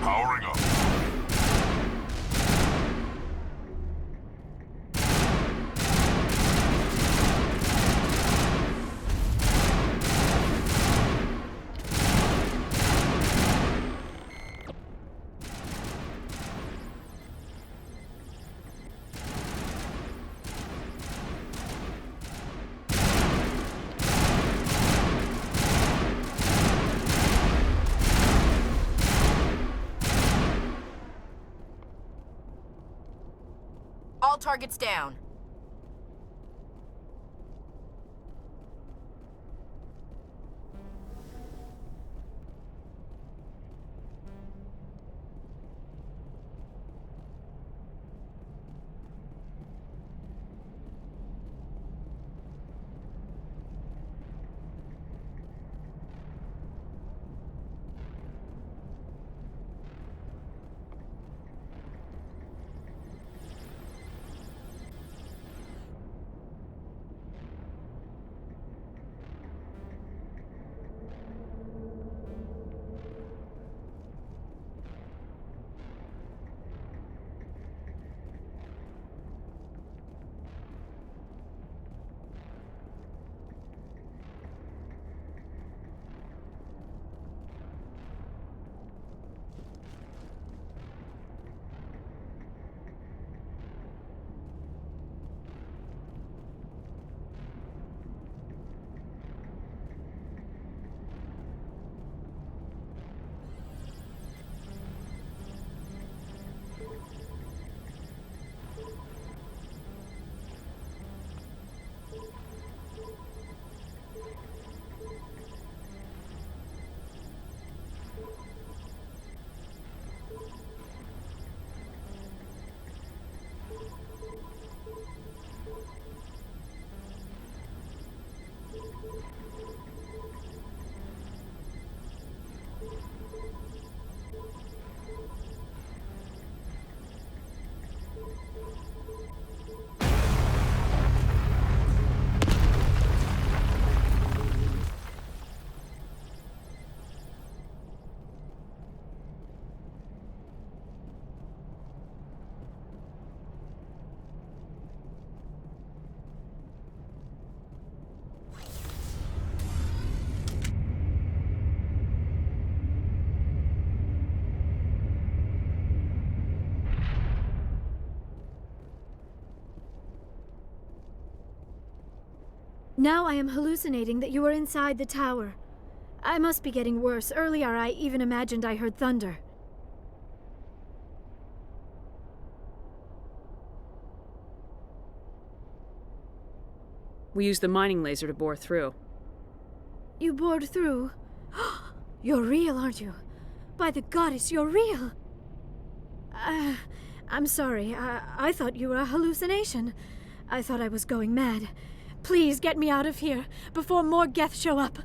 Powering up. All targets down. Now I am hallucinating that you are inside the tower. I must be getting worse. Earlier I even imagined I heard thunder. We used the mining laser to bore through. You bored through? You're real, aren't you? By the goddess, you're real! I'm sorry. I thought you were a hallucination. I thought I was going mad. Please get me out of here before more Geth show up.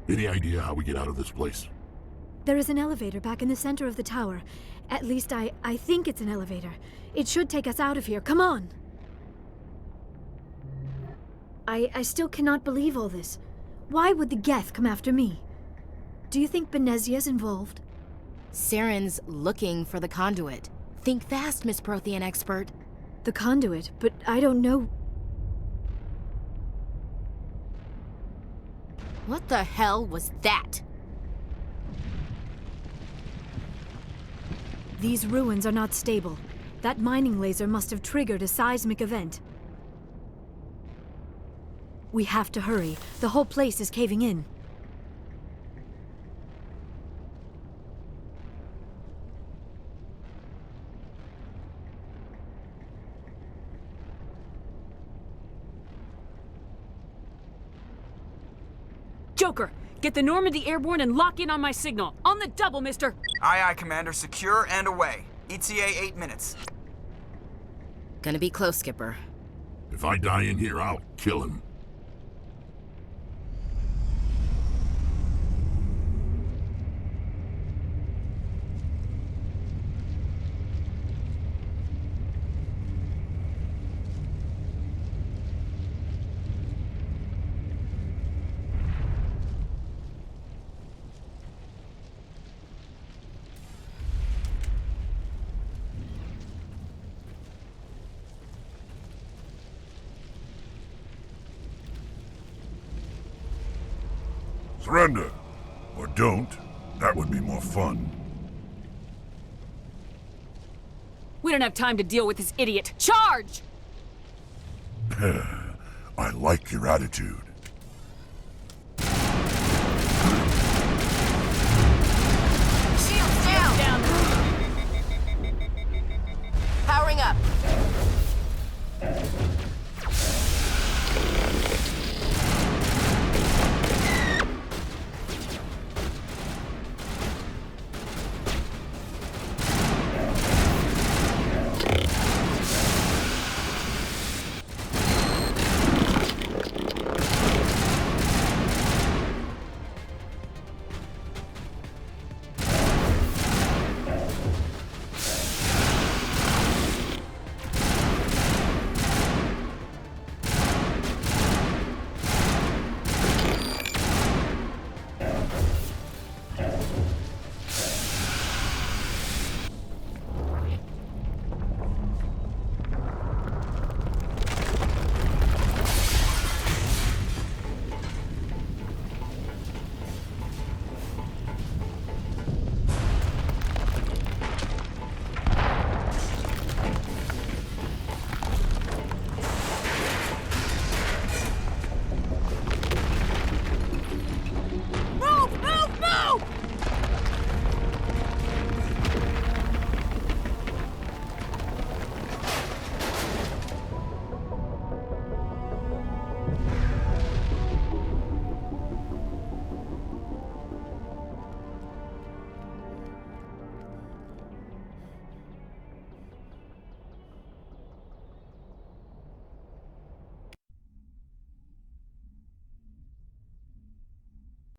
Any idea how we get out of this place? There is an elevator back in the center of the tower. At least I think it's an elevator. It should take us out of here. Come on! I still cannot believe all this. Why would the Geth come after me? Do you think Benezia's involved? Saren's looking for the conduit. Think fast, Miss Prothean expert. The conduit, but I don't know. What the hell was that? These ruins are not stable. That mining laser must have triggered a seismic event. We have to hurry. The whole place is caving in. Joker, get the Normandy airborne and lock in on my signal. On the double, mister! Aye, aye, Commander. Secure and away. ETA 8 minutes. Gonna be close, Skipper. If I die in here, I'll kill him. Surrender. Or don't. That would be more fun. We don't have time to deal with this idiot. Charge! I like your attitude. Shields down! Powering up.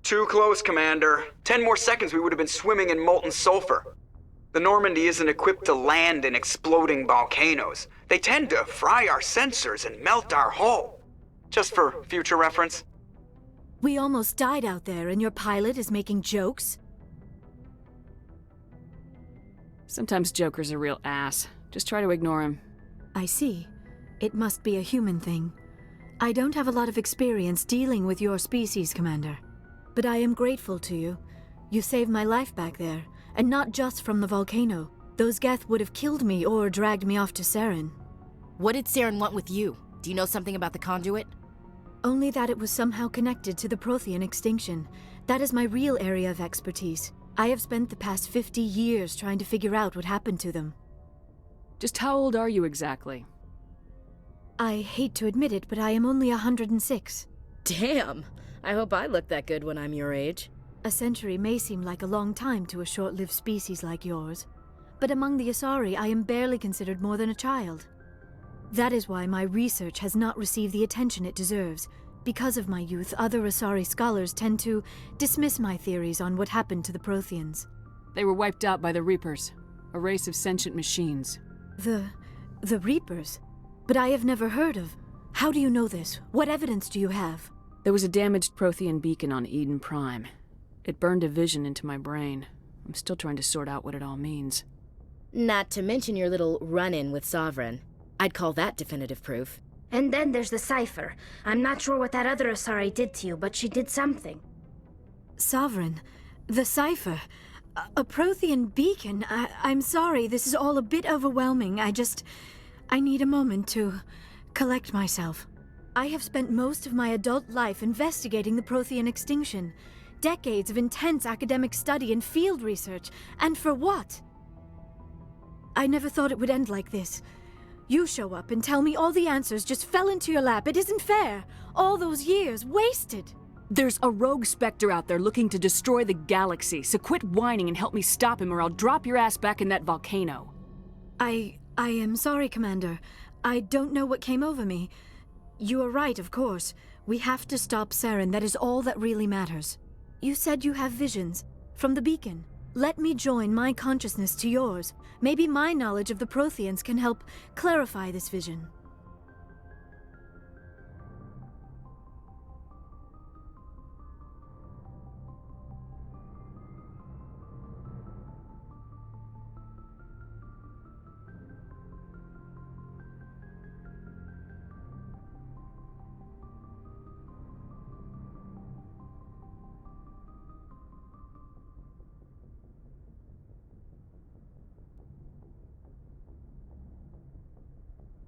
Too close, Commander. 10 more seconds we would have been swimming in molten sulfur. The Normandy isn't equipped to land in exploding volcanoes. They tend to fry our sensors and melt our hull. Just for future reference. We almost died out there, and your pilot is making jokes? Sometimes Joker's a real ass. Just try to ignore him. I see. It must be a human thing. I don't have a lot of experience dealing with your species, Commander. But I am grateful to you. You saved my life back there, and not just from the volcano. Those Geth would have killed me or dragged me off to Saren. What did Saren want with you? Do you know something about the conduit? Only that it was somehow connected to the Prothean extinction. That is my real area of expertise. I have spent the past 50 years trying to figure out what happened to them. Just how old are you exactly? I hate to admit it, but I am only 106. Damn! I hope I look that good when I'm your age. A century may seem like a long time to a short-lived species like yours, but among the Asari I am barely considered more than a child. That is why my research has not received the attention it deserves. Because of my youth, other Asari scholars tend to dismiss my theories on what happened to the Protheans. They were wiped out by the Reapers, a race of sentient machines. The Reapers? But I have never heard of. How do you know this? What evidence do you have? There was a damaged Prothean beacon on Eden Prime. It burned a vision into my brain. I'm still trying to sort out what it all means. Not to mention your little run-in with Sovereign. I'd call that definitive proof. And then there's the cipher. I'm not sure what that other Asari did to you, but she did something. Sovereign? The cipher? A Prothean beacon? I'm sorry, this is all a bit overwhelming. I need a moment to collect myself. I have spent most of my adult life investigating the Prothean extinction. Decades of intense academic study and field research. And for what? I never thought it would end like this. You show up and tell me all the answers just fell into your lap. It isn't fair. All those years wasted. There's a rogue Spectre out there looking to destroy the galaxy, so quit whining and help me stop him or I'll drop your ass back in that volcano. I am sorry, Commander. I don't know what came over me. You are right, of course. We have to stop Saren. That is all that really matters. You said you have visions. From the beacon. Let me join my consciousness to yours. Maybe my knowledge of the Protheans can help clarify this vision.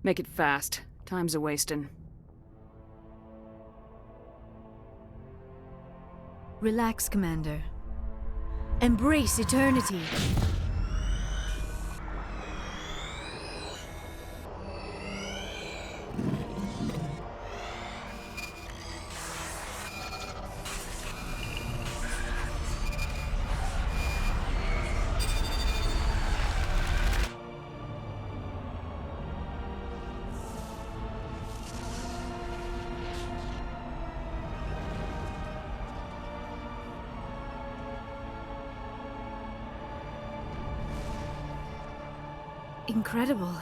Make it fast. Time's a-wastin'. Relax, Commander. Embrace eternity. Incredible.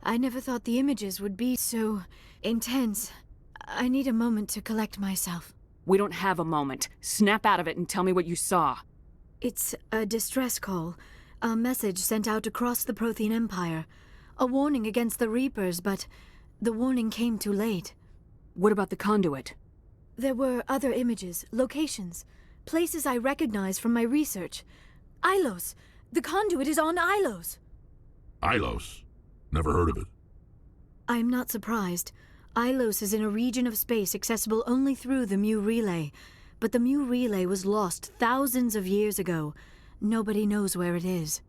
I never thought the images would be so intense. I need a moment to collect myself. We don't have a moment. Snap out of it and tell me what you saw. It's a distress call. A message sent out across the Prothean Empire. A warning against the Reapers, but the warning came too late. What about the conduit? There were other images, locations, places I recognize from my research. Ilos! The conduit is on Ilos! Ilos? Never heard of it. I'm not surprised. Ilos is in a region of space accessible only through the Mu Relay. But the Mu Relay was lost thousands of years ago. Nobody knows where it is.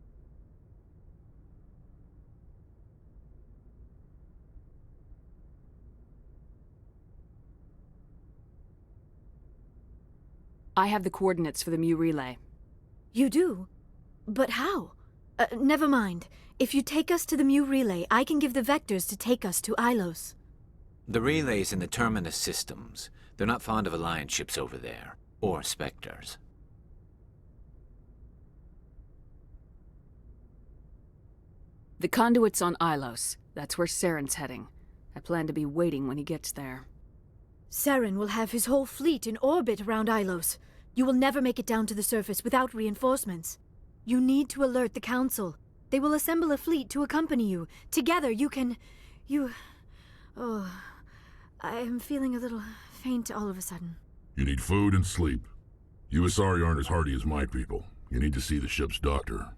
I have the coordinates for the Mu Relay. You do? But how? Never mind. If you take us to the Mu Relay, I can give the vectors to take us to Ilos. The relay's in the Terminus systems. They're not fond of Alliance ships over there. Or Spectres. The conduit's on Ilos. That's where Saren's heading. I plan to be waiting when he gets there. Saren will have his whole fleet in orbit around Ilos. You will never make it down to the surface without reinforcements. You need to alert the Council. They will assemble a fleet to accompany you. Together you can... Oh... I am feeling a little faint all of a sudden. You need food and sleep. You Asari aren't as hardy as my people. You need to see the ship's doctor.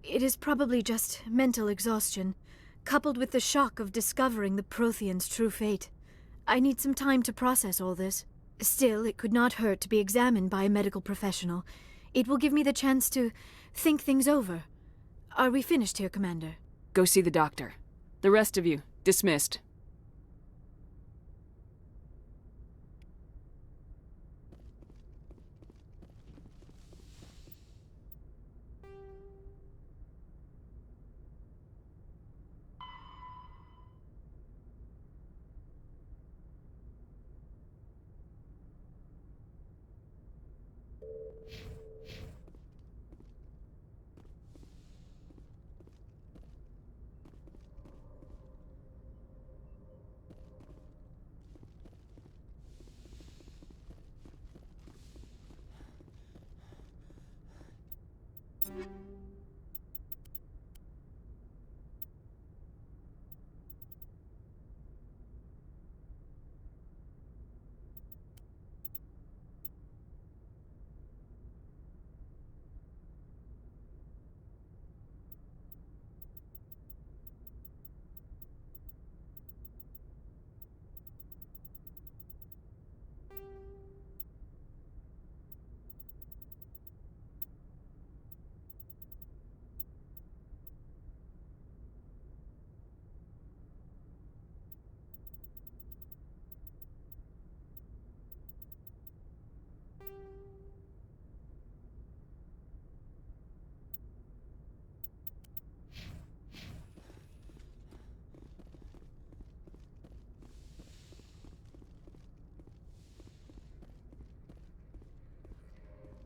It is probably just mental exhaustion, coupled with the shock of discovering the Protheans' true fate. I need some time to process all this. Still, it could not hurt to be examined by a medical professional. It will give me the chance to think things over. Are we finished here, Commander? Go see the doctor. The rest of you, dismissed.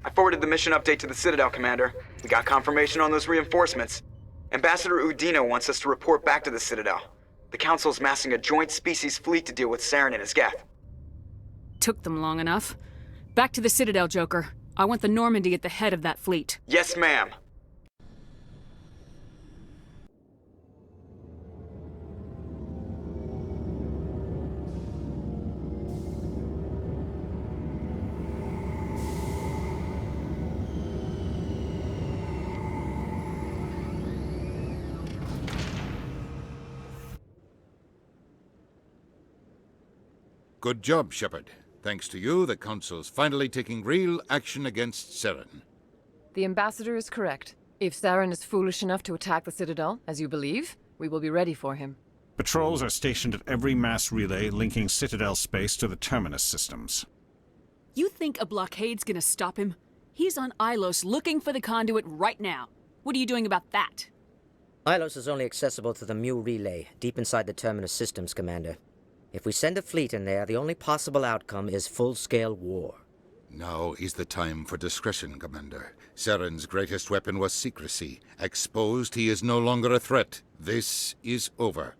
I forwarded the mission update to the Citadel, Commander. We got confirmation on those reinforcements. Ambassador Udino wants us to report back to the Citadel. The Council's massing a joint species fleet to deal with Saren and his Geth. Took them long enough. Back to the Citadel, Joker. I want the Normandy at the head of that fleet. Yes, ma'am. Good job, Shepard. Thanks to you, the Council's finally taking real action against Saren. The Ambassador is correct. If Saren is foolish enough to attack the Citadel, as you believe, we will be ready for him. Patrols are stationed at every mass relay linking Citadel space to the Terminus systems. You think a blockade's gonna stop him? He's on Ilos looking for the conduit right now. What are you doing about that? Ilos is only accessible to the Mu relay, deep inside the Terminus systems, Commander. If we send a fleet in there, the only possible outcome is full-scale war. Now is the time for discretion, Commander. Saren's greatest weapon was secrecy. Exposed, he is no longer a threat. This is over.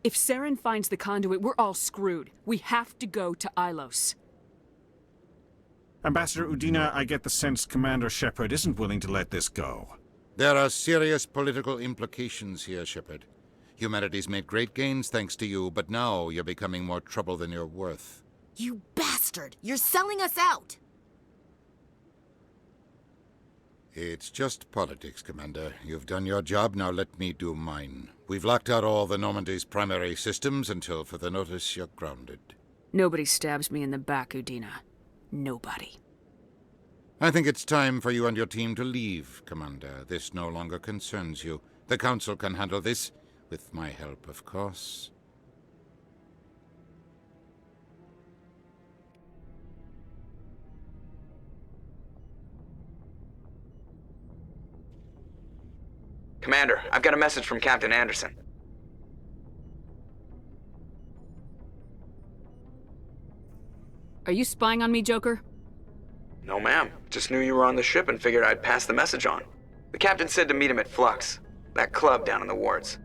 If Saren finds the conduit, we're all screwed. We have to go to Ilos. Ambassador Udina, I get the sense Commander Shepard isn't willing to let this go. There are serious political implications here, Shepard. Humanity's made great gains thanks to you, but now you're becoming more trouble than you're worth. You bastard! You're selling us out! It's just politics, Commander. You've done your job, now let me do mine. We've locked out all the Normandy's primary systems until further notice you're grounded. Nobody stabs me in the back, Udina. Nobody. I think it's time for you and your team to leave, Commander. This no longer concerns you. The Council can handle this, with my help, of course. Commander, I've got a message from Captain Anderson. Are you spying on me, Joker? No, ma'am. Just knew you were on the ship and figured I'd pass the message on. The captain said to meet him at Flux, that club down in the wards.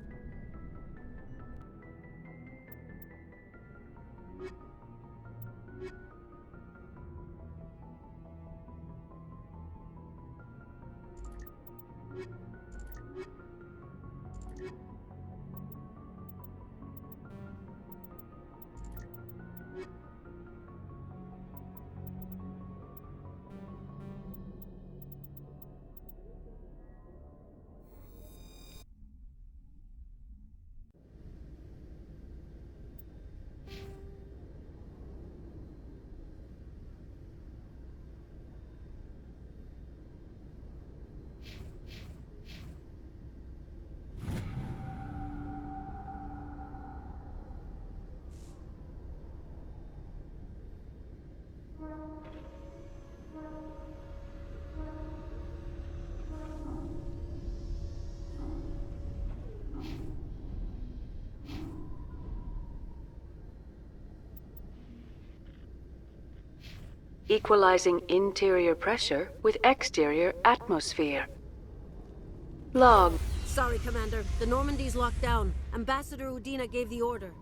Equalizing interior pressure with exterior atmosphere. Log. Sorry, Commander. The Normandy's locked down. Ambassador Udina gave the order.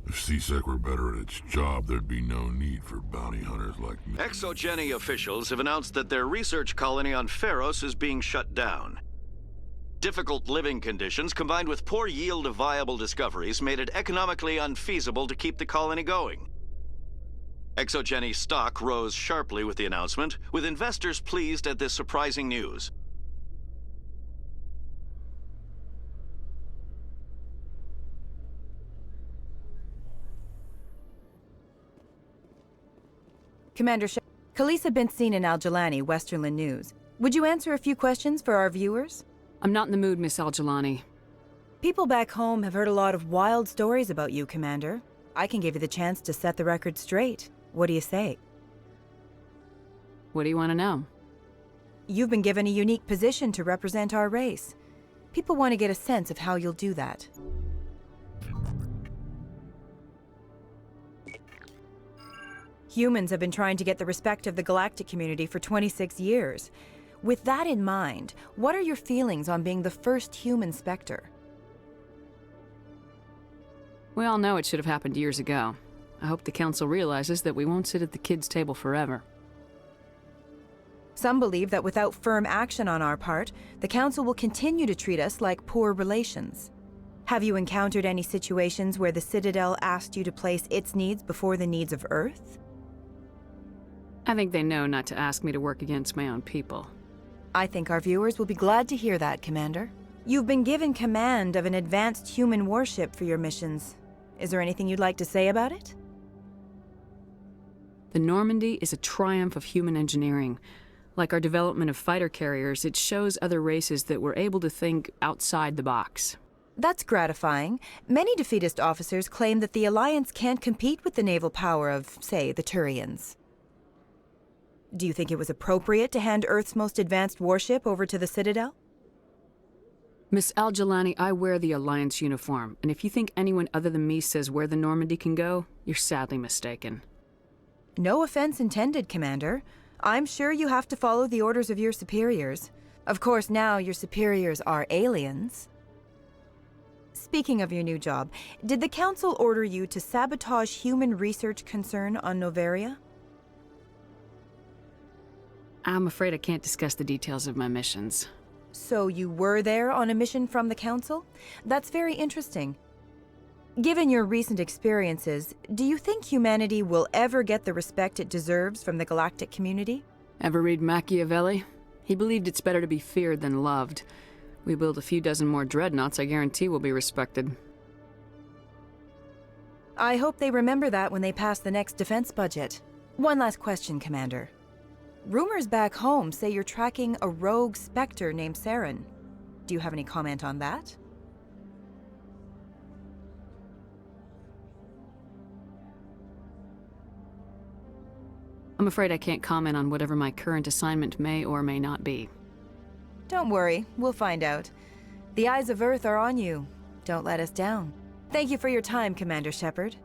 If C-Sec were better at its job, there'd be no need for bounty hunters like me. Exogeny officials have announced that their research colony on Pharos is being shut down. Difficult living conditions combined with poor yield of viable discoveries made it economically unfeasible to keep the colony going. Exogeny stock rose sharply with the announcement, with investors pleased at this surprising news. Commander Khaleesa been seen in Al-Jalani, Westerland News. Would you answer a few questions for our viewers? I'm not in the mood, Miss Al-Jalani. People back home have heard a lot of wild stories about you, Commander. I can give you the chance to set the record straight. What do you say? What do you want to know? You've been given a unique position to represent our race. People want to get a sense of how you'll do that. Humans have been trying to get the respect of the galactic community for 26 years. With that in mind, what are your feelings on being the first human Spectre? We all know it should have happened years ago. I hope the Council realizes that we won't sit at the kids' table forever. Some believe that without firm action on our part, the Council will continue to treat us like poor relations. Have you encountered any situations where the Citadel asked you to place its needs before the needs of Earth? I think they know not to ask me to work against my own people. I think our viewers will be glad to hear that, Commander. You've been given command of an advanced human warship for your missions. Is there anything you'd like to say about it? The Normandy is a triumph of human engineering. Like our development of fighter carriers, it shows other races that we're able to think outside the box. That's gratifying. Many defeatist officers claim that the Alliance can't compete with the naval power of, say, the Turians. Do you think it was appropriate to hand Earth's most advanced warship over to the Citadel? Miss Al-Jalani, I wear the Alliance uniform, and if you think anyone other than me says where the Normandy can go, you're sadly mistaken. No offense intended, Commander. I'm sure you have to follow the orders of your superiors. Of course, now your superiors are aliens. Speaking of your new job, did the Council order you to sabotage human research concern on Noveria? I'm afraid I can't discuss the details of my missions. So you were there on a mission from the Council? That's very interesting. Given your recent experiences, do you think humanity will ever get the respect it deserves from the galactic community? Ever read Machiavelli? He believed it's better to be feared than loved. We build a few dozen more dreadnoughts, I guarantee we'll be respected. I hope they remember that when they pass the next defense budget. One last question, Commander. Rumors back home say you're tracking a rogue Spectre named Saren. Do you have any comment on that? I'm afraid I can't comment on whatever my current assignment may or may not be. Don't worry, we'll find out. The eyes of Earth are on you. Don't let us down. Thank you for your time, Commander Shepard.